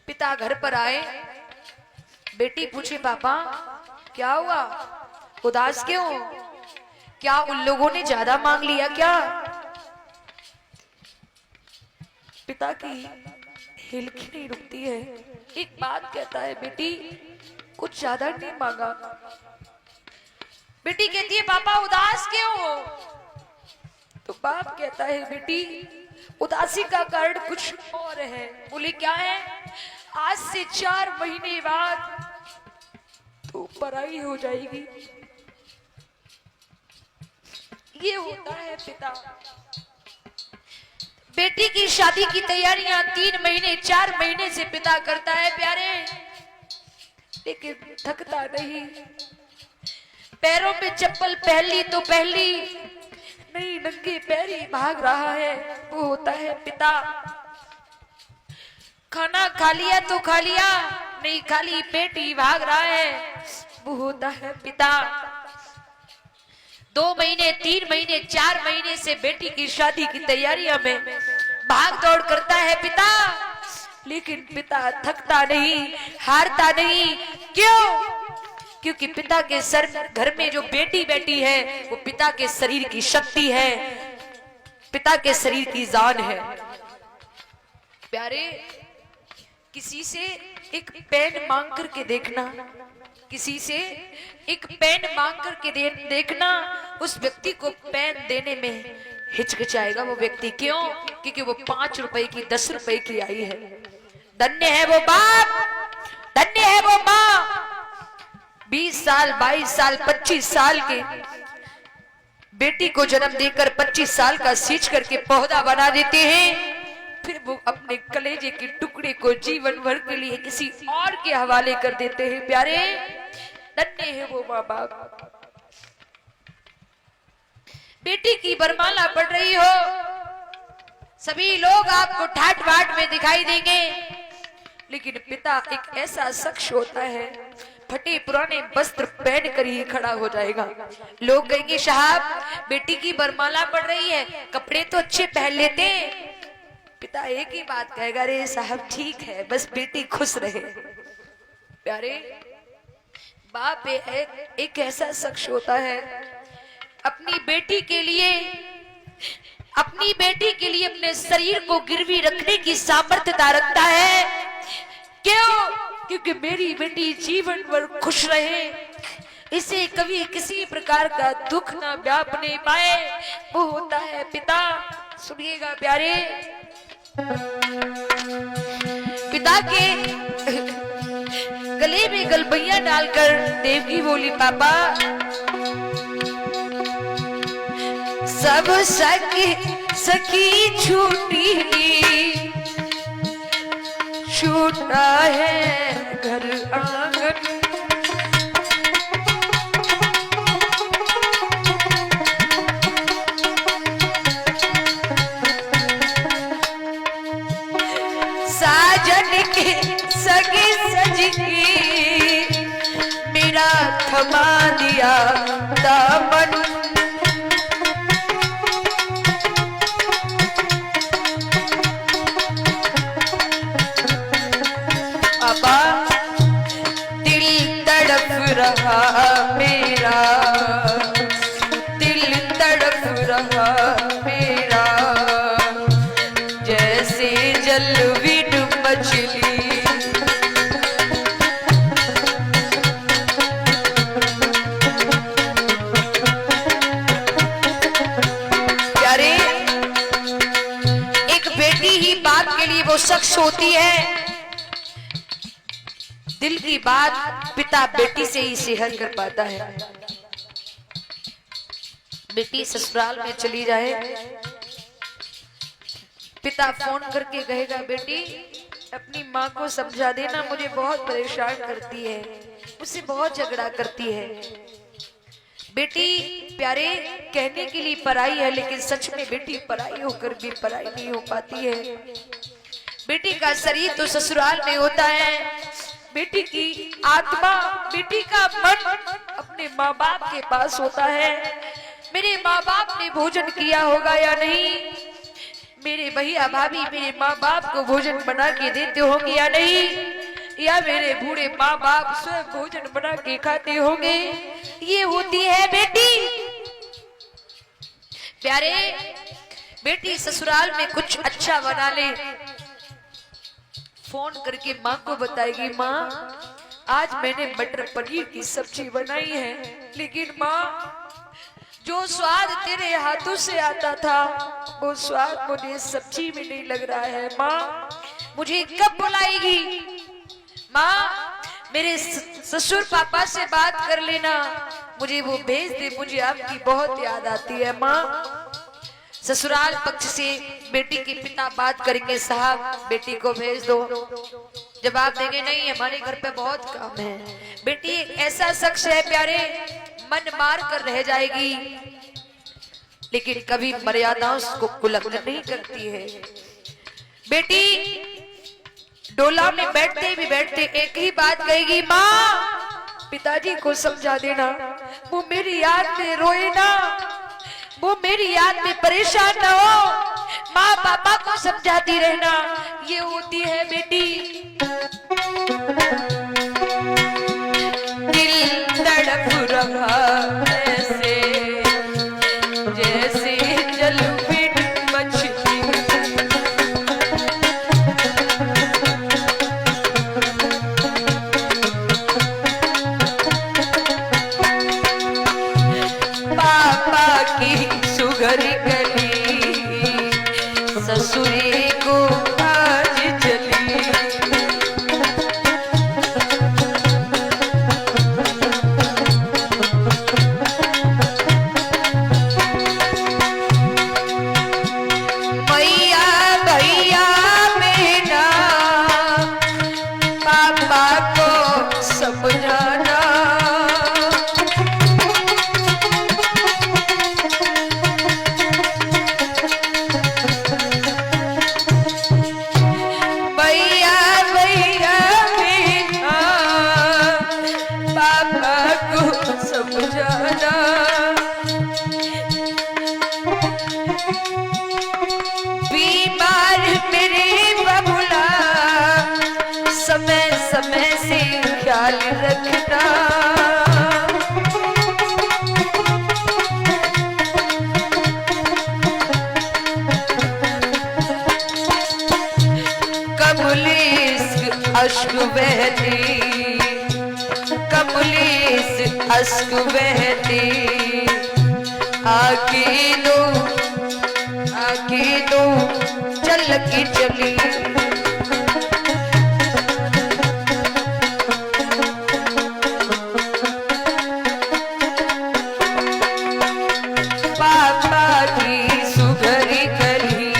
पिता घर पर आए, बेटी पूछे पापा क्या हुआ, उदास क्यों, क्या उन लोगों ने ज्यादा मांग लिया क्या? पिता की हिलकी नहीं रुकती है, एक बात कहता है, बेटी कुछ ज्यादा नहीं मांगा। बेटी कहती है पापा उदास क्यों हो? तो बाप कहता है बेटी उदासी का कारण कुछ और है। बोले क्या है? आज से 4 महीने बाद तो पराई हो जाएगी। ये होता है पिता। बेटी की शादी की तैयारियां 3 महीने 4 महीने से पिता करता है प्यारे, लेकिन थकता नहीं। पैरों पे चप्पल पहन ली तो पहन ली, नहीं नंगे पैरी भाग रहा है, वो होता है पिता। खाना खा लिया तो खा लिया, नहीं खाली पेट ही भाग रहा है, वो होता है पिता। 2 महीने 3 महीने 4 महीने से बेटी की शादी की तैयारियों में भाग दौड़ करता है पिता, लेकिन पिता थकता नहीं, हारता नहीं। क्यों? क्योंकि पिता के सर घर में जो बेटी बैठी है वो पिता के शरीर की शक्ति है, पिता के शरीर की जान है। प्यारे, किसी से एक पेन मांग करके देखना, किसी से एक पेन मांग करके देखना, उस व्यक्ति को पेन देने में हिचकिचाएगा वो व्यक्ति। क्यों? क्योंकि वो 5 रुपए की 10 रुपए की आई है। धन्य है वो बाप, धन्य है वो माँ। 20 साल 22 साल 25 साल के बेटी को जन्म देकर 25 साल का सींच करके पौधा बना देते हैं, फिर वो अपने कलेजे के टुकड़े को जीवन भर के लिए किसी और के हवाले कर देते हैं। प्यारे, धन्य है वो माँ बाप। बेटी की वरमाला पढ़ रही हो, सभी लोग आपको ठाट बाट में दिखाई देंगे, लेकिन पिता एक ऐसा शख्स होता है, फटे पुराने वस्त्र पहन कर ही खड़ा हो जाएगा। लोग कहेंगे साहब बेटी की वरमाला पढ़ रही है, कपड़े तो अच्छे पहन लेते। पिता एक ही बात कहेगा, रे साहब ठीक है, बस बेटी खुश रहे। प्यारे, बाप एक ऐसा शख्स होता है, अपनी बेटी के लिए अपने शरीर को गिरवी रखने की सामर्थ्यता रखता है। क्यों? क्योंकि मेरी बेटी जीवन भर खुश रहे, इसे कभी किसी प्रकार का दुख ना व्यापने पाए, वो होता है पिता। सुनिएगा प्यारे, पिता के गले में गलबैया डालकर देवकी बोली पापा सब सखी छूटी, छूटा है घर आंगन, साजन के सगे सजगी मेरा थमा दिया दामन, मेरा दिल तड़प रहा मेरा, जैसे जलविड मछली। प्यारे, एक बेटी ही बाप के लिए वो शख्स होती है, दिल की बात पिता बेटी से ही शेयर कर पाता है। बेटी ससुराल में चली जाए, पिता फोन करके कहेगा बेटी अपनी माँ को समझा देना, मुझे बहुत परेशान करती है, मुझसे बहुत झगड़ा करती है। बेटी प्यारे कहने के लिए पराई है, लेकिन सच में बेटी पराई होकर भी पराई नहीं हो पाती है। बेटी का शरीर तो ससुराल में होता है, बेटी की आत्मा, बेटी का मन अपने माँ बाप के पास होता है। मेरे माँ बाप ने भोजन किया होगा या नहीं, मेरे भैया भाभी मेरे माँ बाप को भोजन बना के देते होंगे या नहीं, या मेरे बूढ़े माँ बाप स्वयं भोजन बना के खाते होंगे। ये होती है बेटी। प्यारे, बेटी ससुराल में कुछ अच्छा बना ले, फोन करके माँ को बताएगी, माँ आज मैंने मटर पनीर की सब्जी बनाई है, लेकिन माँ जो स्वाद तेरे हाथों से आता था वो स्वाद मुझे सब्जी में नहीं लग रहा है। माँ मुझे कब बुलाएगी? माँ मेरे ससुर पापा से बात कर लेना, मुझे वो भेज दे, मुझे आपकी बहुत याद आती है। माँ ससुराल पक्ष से बेटी के पिता बात करेंगे, साहब बेटी को भेज दो। जवाब देंगे, नहीं हमारे घर पे बहुत काम है। बेटी एक ऐसा शख्स है प्यारे, मन मार कर रह जाएगी लेकिन कभी मर्यादाओं को उल्लंघन नहीं करती है। बेटी डोला में बैठते भी बैठते एक ही बात कहेगी, माँ पिताजी को समझा देना, वो मेरी याद में रोए ना, वो मेरी याद में परेशान ना हो। माँ पापा को समझाती रहना, ये होती है बेटी। दिल तड़प रहा ऐसे जैसे जल में मछली, पापा की सुगर गली ससुरे को आज चली। बीमार मेरे बबुला समय समय से ख्याल रखना, कमलेश अश्क बहते, कमलेश अश्क बहते, आके दो चल के चली। पापा की सुघरी गली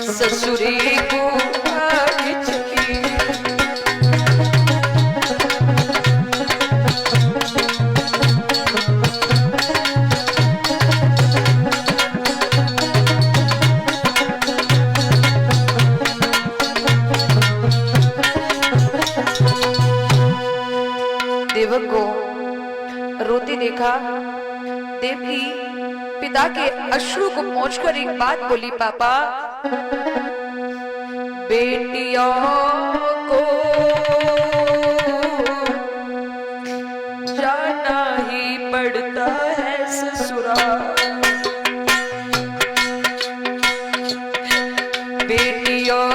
ससुरे को आज चली। देवक को रोते देखा, देवकी पिता के अश्रु को पोंछकर एक बात बोली, पापा बेटियों को जाना ही पड़ता है ससुराल, बेटियों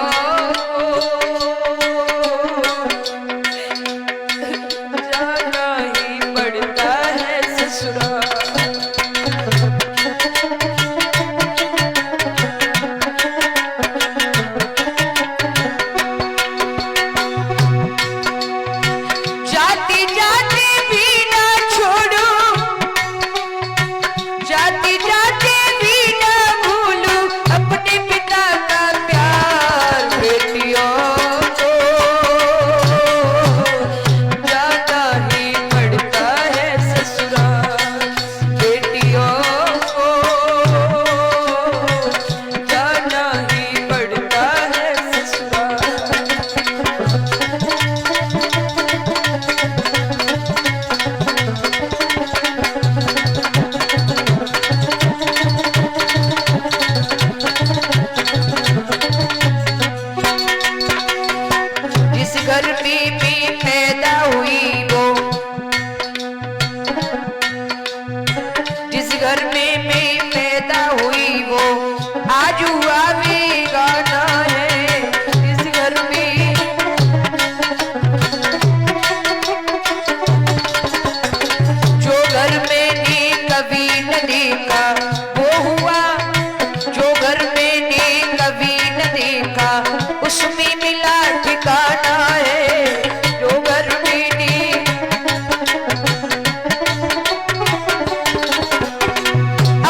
उसमें मिला ठिकाना है जो घर बेटी।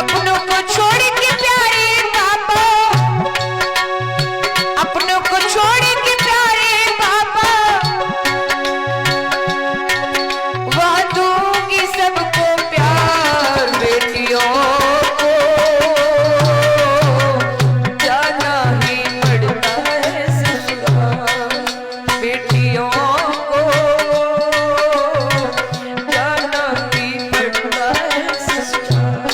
अपनों को छोड़ के प्यारे पापा, अपनों को छोड़ के प्यारे पापा, वह दूंगी सबको प्यार। बेटियों को जाना ही पड़ता है ससुराल, बेटियों को जाना ही पड़ता है ससुराल।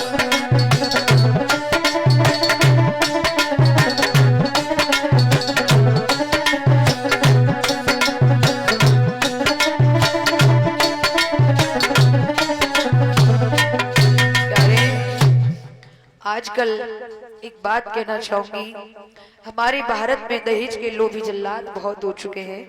प्यारे, आजकल एक बात कहना चाहूंगी, हमारे भारत में दहेज के लोभी जल्लाद बहुत हो चुके हैं।